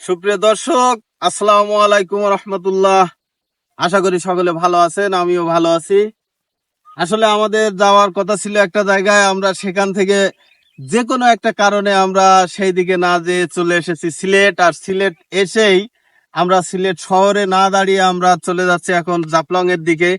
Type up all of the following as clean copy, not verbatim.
সুপ্রিয় দর্শক, আসসালামু আলাইকুম রহমতুল্লাহ। আশা করি সকলে ভালো আছেন, আমিও ভালো আছি। আসলে আমাদের যাওয়ার কথা ছিল একটা জায়গায়, আমরা সেখান থেকে যে কোনো একটা কারণে আমরা সেই দিকে না যেয়ে চলে এসেছি সিলেট। আর সিলেট এসেই আমরা সিলেট শহরে না দাঁড়িয়ে আমরা চলে যাচ্ছি এখন জাফলং এর দিকে।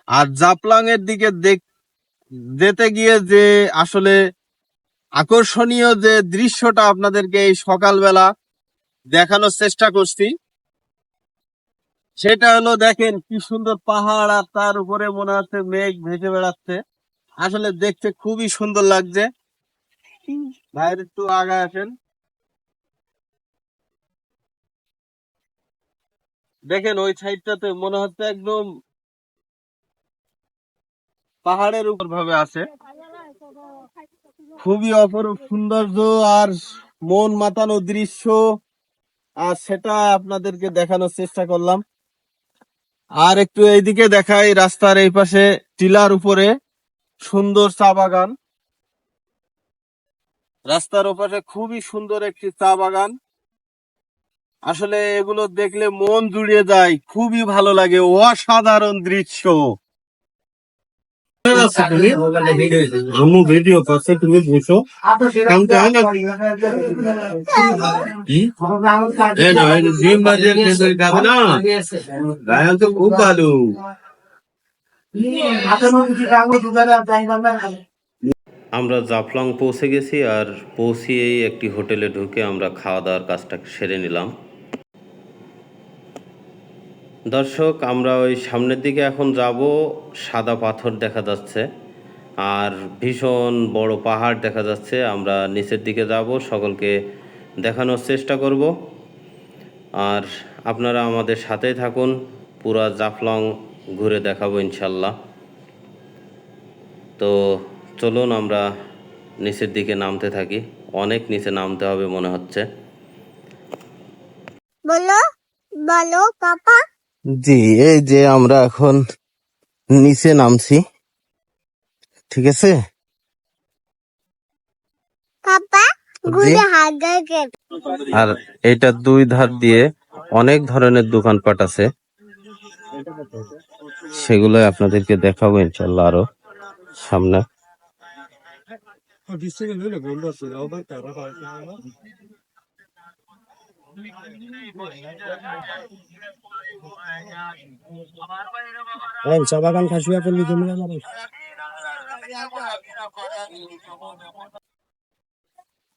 আর জাফলং এর দিকে যেতে গিয়ে যে আসলে আকর্ষণীয় যে দৃশ্যটা আপনাদেরকে এই সকালবেলা দেখানোর চেষ্টা করছি, সেটা হলো দেখেন কি সুন্দর পাহাড়, আর তার উপরে মনে হচ্ছে মেঘ ভেসে বেড়াচ্ছে। আসলে দেখতে খুবই সুন্দর লাগছে। বাইরে একটু আগায় আসেন, দেখেন ওই সাইডটাতে মনে হচ্ছে একদম পাহাড়ের উপর ভাবে আছে। খুবই অপরূপ সৌন্দর্য আর মন মাতানো দৃশ্য, আর সেটা আপনাদেরকে দেখানোর চেষ্টা করলাম। আর একটু এইদিকে দেখাই, রাস্তার এই পাশে টিলার উপরে সুন্দর চা বাগান। রাস্তার ওপাশে খুবই সুন্দর একটি চা বাগান। আসলে এগুলো দেখলে মন জুড়িয়ে যায়, খুবই ভালো লাগে, অসাধারণ দৃশ্য। ভিডিও করছে, তুমি বুঝো খুব ভালো। আমরা জাফলং পৌঁছে গেছি, আর পৌঁছিয়েই একটি হোটেলে ঢুকে আমরা খাওয়া দাওয়ার কাজটা সেরে নিলাম। দর্শক, আমরা ওই সামনের দিকে এখন যাব। সাদা পাথর দেখা যাচ্ছে আর ভীষণ বড় পাহাড় দেখা যাচ্ছে। আমরা নিচের দিকে যাব, সকলকে দেখানোর চেষ্টা করব। আর আপনারা আমাদের সাথেই থাকুন, পুরা জাফলং ঘুরে দেখাবো ইনশাল্লাহ। তো চলুন আমরা নিচের দিকে নামতে থাকি। অনেক নিচে নামতে হবে মনে হচ্ছে। বলো বলো পাপা। জি, এই যে আমরা এখন নিচে নামছি, ঠিক আছে পাপা ঘুরে হাত ধরে। আর এটা দুই ধার দিয়ে অনেক ধরনের দোকানপাট আছে, সেগুলো আপনাদেরকে দেখাবো ইনশাল্লাহ আরো সামনে। চা বাগান খাসিয়া করলি তুমি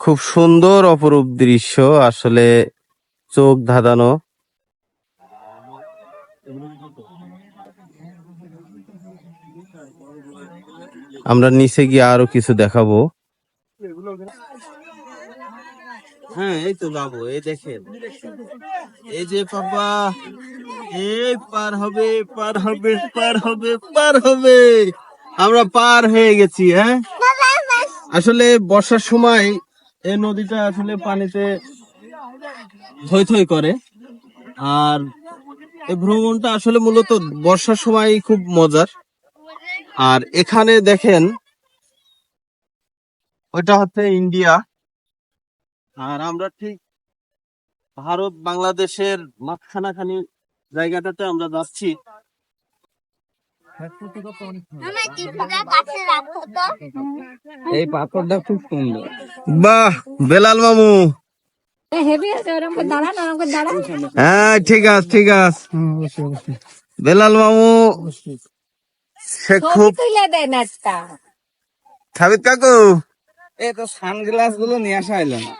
খুব সুন্দর অপরূপ দৃশ্য, আসলে চোখ ধাঁধানো। আমরা নিচে গিয়ে আরো কিছু দেখাবো। হ্যাঁ, এই তো যাবো। এই দেখেন, এই যে পাপা, এই পার হবে পার হবে পার হবে পার হবে, আমরা পার হয়ে গেছি। হ্যাঁ, আসলে বর্ষার সময় এই নদীটা আসলে পানিতে থই থই করে। আর এই ভ্রমণটা আসলে মূলত বর্ষার সময় খুব মজার। আর এখানে দেখেন, ওইটা হচ্ছে ইন্ডিয়া, আর আমরা ঠিক ভারত বাংলাদেশের মাঝখানাখানি জায়গাটাতে আমরা যাচ্ছি। এই পাথরটা খুব সুন্দর। বাহ, বেলাল মামু। হ্যাঁ, ঠিক আছে ঠিক আছে। বেলাল মামু সে খুব। সাবিত কাকু, এই তো সানগ্লাস গুলো নিয়ে আসা হইলো না।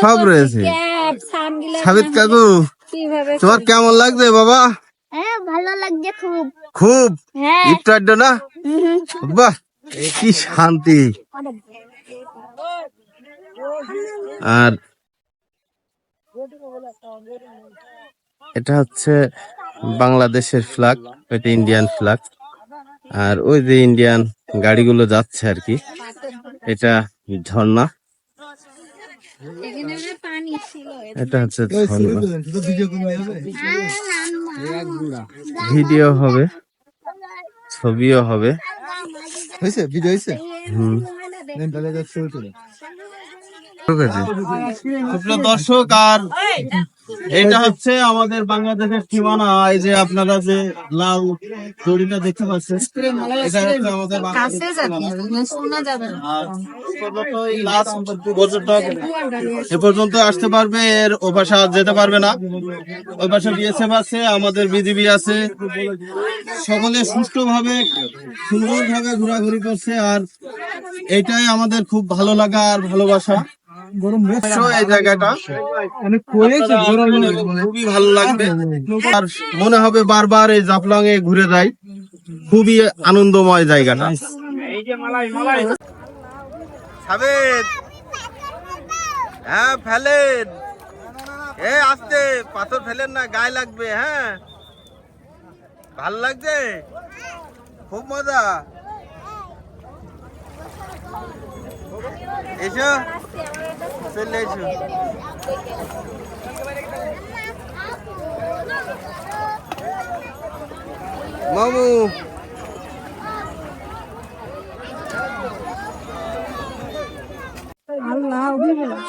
সব রয়েছে। সাবিত কাকু, তোমার কেমন লাগছে বাবা? হ্যাঁ, ভালো লাগছে খুব। খুব হ্যাঁ। ইফতার না? বাহ, কি শান্তি। আর এটা হচ্ছে বাংলাদেশের ফ্ল্যাগ, এটা ইন্ডিয়ান ফ্ল্যাগ। আর ওই যে ইন্ডিয়ান গাড়িগুলো যাচ্ছে আর কি, এটা ঝর্ণা। এটা হচ্ছে ঝর্ণা। ভিডিও হবে, ছবিও হবে। হয়েছে ভিডিও হয়েছে। হুম, সুপ্রিয় দর্শক, আর এটা হচ্ছে আমাদের বাংলাদেশের সীমানা। এই যে আপনারা যে লাল দড়িটা দেখতে পাচ্ছেন, এটা হচ্ছে আমাদের বাংলাদেশের সীমানা। আর এই last পর্যটক এ পর্যন্ত আসতে পারবে, এর ও পাশে আর যেতে পারবে না। ওই পাশে বিএসএফ আছে, আমাদের বিজিবি আছে, সকলে সুষ্ঠুভাবে সুন্দরভাবে ঘোরাঘুরি করছে। আর এটাই আমাদের খুব ভালো লাগা আর ভালোবাসা। এই জায়গাটা খুবই ভালো লাগবে, আর মনে হবে বারবার এই জাফলং এ ঘুরে যাই। খুবই আনন্দময় জায়গাটা। সাবেদ, হ্যাঁ ফেলেন, আস্তে পাথর ফেলেন না, গায়ে লাগবে। হ্যাঁ, ভাল লাগছে, খুব মজা। এসো, চলে এসো। মামু,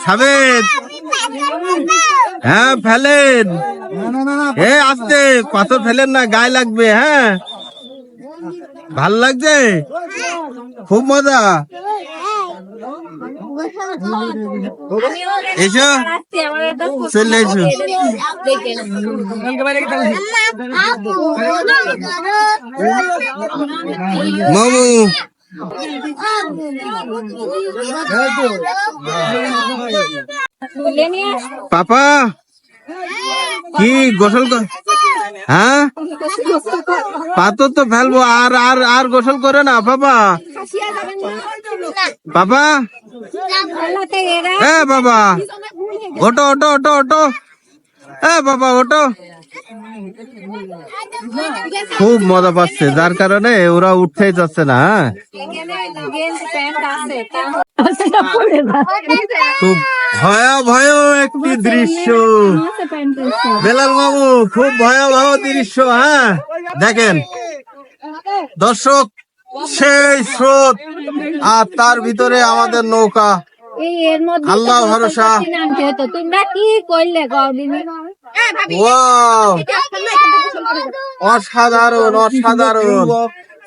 সাবেদ, হ্যাঁ ফেলেন, আস্তে পাথর ফেলেন না, গায়ে লাগবে। হ্যাঁ, ভাল লাগছে, খুব মজা। এসো, চলে এসো। মামু, পাপা কি গোসল হ্যাঁ, পাথর তো ফেলবো, আর আর আর গোসল করে না বাবা। বাবা, বাবা ওটো ওটো ওটো ওটো, বাবা ওটো। খুব মজা পাচ্ছে, যার কারণে ওরা উঠতেই যাচ্ছে না। খুব ভয়াবহ একটি দৃশ্য বেলাল মামু, খুব ভয়াবহ দৃশ্য। হ্যাঁ দেখেন দর্শক, সেই স্রোত আর তার ভিতরে আমাদের নৌকা। আল্লাহ ভরসা। তোমরা কি করলে? অসাধারণ অসাধারণ।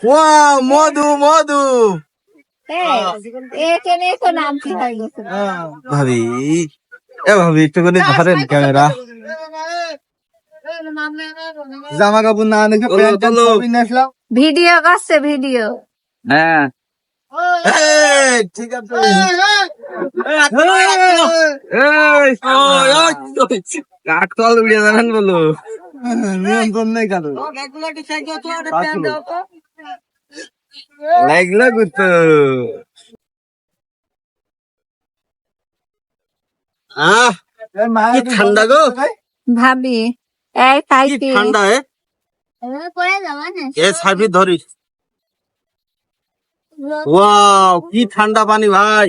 ওয়াও, মধু মধু। ভাবি, ভাবি একটুখানি ধরেন ক্যামেরা। জামা কাপড় না দেখে ভিডিও করছে, ভিডিও। হ্যাঁ ঠিক আছে। কাকতল উড়িয়ে জানান বলো, নিয়ন্ত্রণ নেই কারো, লাগলো করতো। কি ঠান্ডা গো ভাবি, কি ঠান্ডা। সার্ভিস ধরিস। ওয়াও, কি ঠান্ডা পানি ভাই,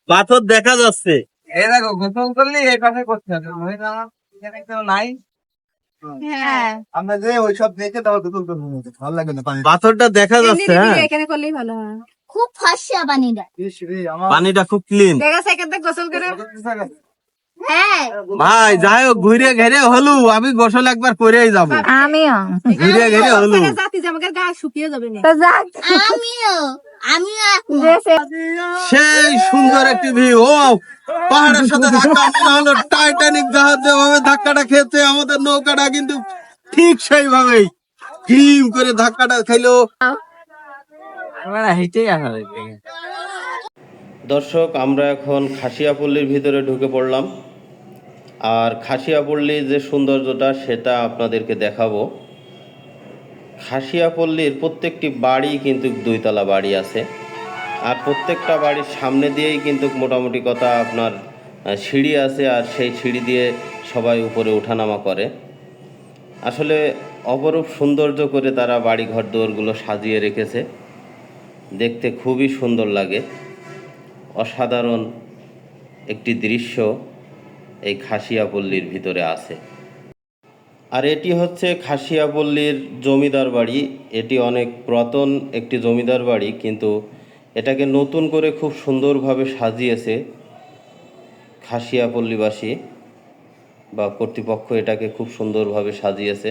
পাথর দেখা যাচ্ছে। এই দেখো, গোসল করলে এই পাশে করতে হবে, নাই। আমরা যে ওইসব দেখে তাও গোসল করবো, ভালো লাগে না পানি, পাথরটা দেখা যাচ্ছে। হ্যাঁ, এখানে করলেই ভালো হয়। খুব ফর্সা পানিটা, পানিটা খুব ক্লিন। গোসল করে। হ্যাঁ ভাই যাই হোক, ঘুরে ঘেরে হলু, আমি গোসল একবার করেই যাবো। আমিও ঘুরে ঘেরে হলু, সেই সুন্দর একটি ভিউ। ও পাহাড়ের সাথে ধাক্কা, মনে হলো টাইটানিক জাহাজ যেভাবে ধাক্কাটা খেয়েছে, আমাদের নৌকাটা কিন্তু ঠিক সেইভাবেই হিম করে ধাক্কাটা খেলো। হেঁটেই আসা। দর্শক, আমরা এখন খাসিয়াপল্লীর ভিতরে ঢুকে পড়লাম। আর খাসিয়াপল্লীর যে সৌন্দর্যটা সেটা আপনাদেরকে দেখাবো। খাসিয়াপল্লীর প্রত্যেকটি বাড়ি কিন্তু দুইতলা বাড়ি আছে, আর প্রত্যেকটা বাড়ির সামনে দিয়েই কিন্তু মোটামুটি কথা আপনার সিঁড়ি আছে, আর সেই সিঁড়ি দিয়ে সবাই উপরে ওঠানামা করে। আসলে অপরূপ সৌন্দর্য করে তারা বাড়ি ঘর দুয়ারগুলো সাজিয়ে রেখেছে, দেখতে খুবই সুন্দর লাগে। অসাধারণ একটি দৃশ্য এই খাসিয়াপল্লীর ভিতরে আছে। আর এটি হচ্ছে খাসিয়াপল্লীর জমিদার বাড়ি। এটি অনেক পুরাতন একটি জমিদার বাড়ি, কিন্তু এটাকে নতুন করে খুব সুন্দরভাবে সাজিয়েছে খাসিয়া পল্লীবাসী বা কর্তৃপক্ষ, এটাকে খুব সুন্দরভাবে সাজিয়েছে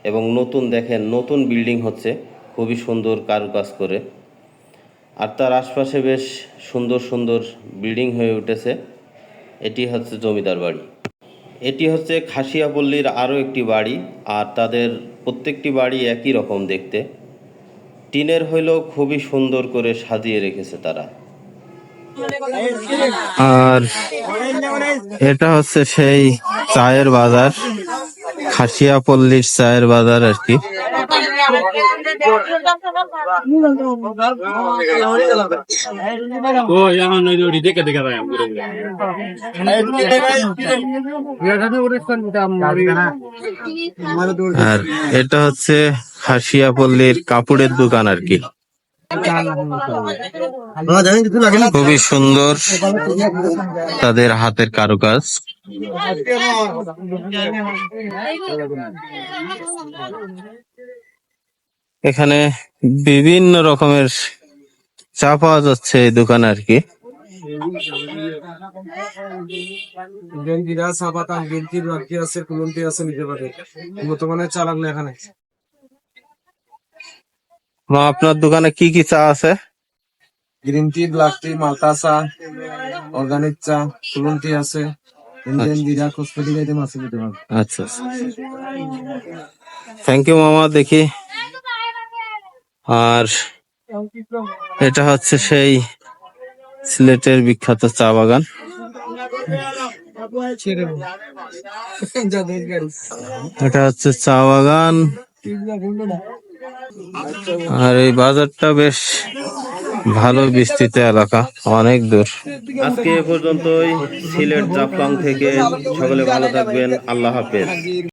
এবং নতুন দেখেন নতুন বিল্ডিং হচ্ছে খুবই সুন্দর কারুকাজ করে। আর তার আশপাশে বেশ সুন্দর সুন্দর বিল্ডিং হয়ে উঠেছে। এটি হচ্ছে জমিদার বাড়ি। এটি হচ্ছে খাসিয়াপল্লীর আরও একটি বাড়ি, আর তাদের প্রত্যেকটি বাড়ি একই রকম দেখতে। টিনের হইলেও খুবই সুন্দর করে সাজিয়ে রেখেছে তারা। আর এটা হচ্ছে সেই চায়ের বাজার, খাসিয়াপল্লীর চায়ের বাজার আর কি। আর এটা হচ্ছে খাসিয়াপল্লীর কাপড়ের দোকান আর কি। খুবই সুন্দর তাদের হাতের কারুকাজ। এখানে বিভিন্ন রকমের চা পাওয়া যাচ্ছে এই দোকানে আর কি। আপনার দোকানে কি কি চা আছে? গ্রিন টি, ব্ল্যাক টি, মালটা চা, অর্গানিক চা, তুলন টি আছে, ইন্ডিয়ান জিরা, কসমেটিক আইটেম আছে দিতে পারবো। আচ্ছা, থ্যাংক ইউ মামা। দেখি, আর এটা হচ্ছে সেই সিলেটের বিখ্যাত চা বাগান। এটা হচ্ছে চা বাগান, আর এই বাজারটা বেশ ভালো বিস্তৃত এলাকা, অনেক দূর। আজকে এ পর্যন্তই। সিলেট জাফলং থেকে সকলে ভালো থাকবেন। আল্লাহ হাফেজ।